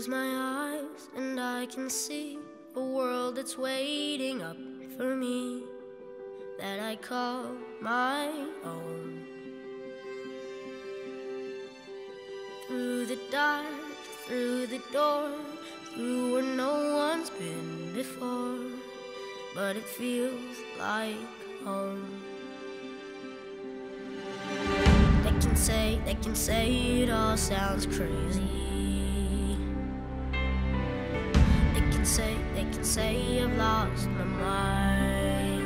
close my eyes and I can see a world that's waiting up for me, that I call my own. Through the dark, through the door, through where no one's been before, but it feels like home. They can say it all sounds crazy. They can say I've lost my mind.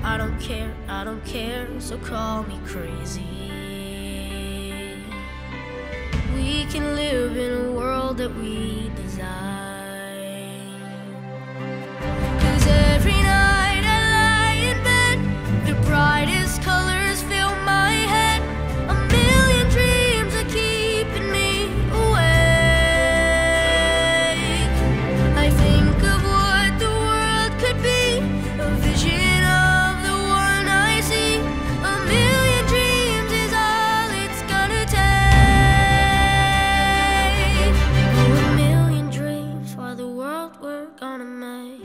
I don't care, so call me crazy. We can live in a world that we design. 'Cause every night I lie in bed, the brightest colors fill my head. A million dreams are keeping me awake. I think of what the world could be, a vision of the one I see. A million dreams is all it's gonna take. Oh, a million dreams for the world we're gonna make.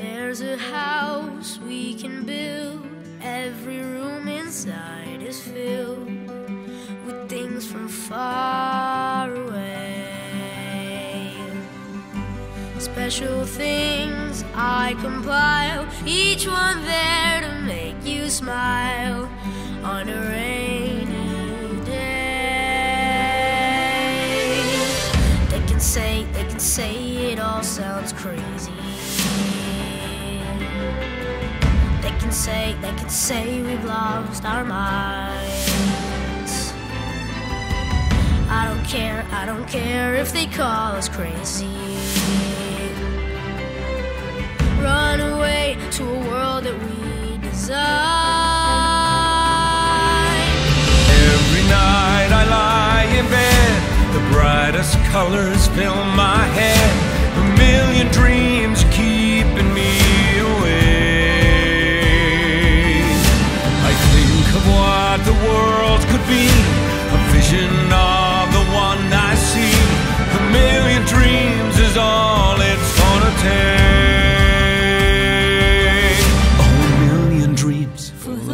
There's a house we can build. Every room inside is filled with things from far away. Special things I compile, each one there to make you smile on a rainy day. They can say it all sounds crazy. They can say we've lost our minds. I don't care if they call us crazy. Run away to a world that we design. Every night I lie in bed, the brightest colors fill my head. A million dreams keeping me awake. I think of what the world could be, a vision of the one I see. A million dreams is all it's gonna take. Oh, a million dreams for the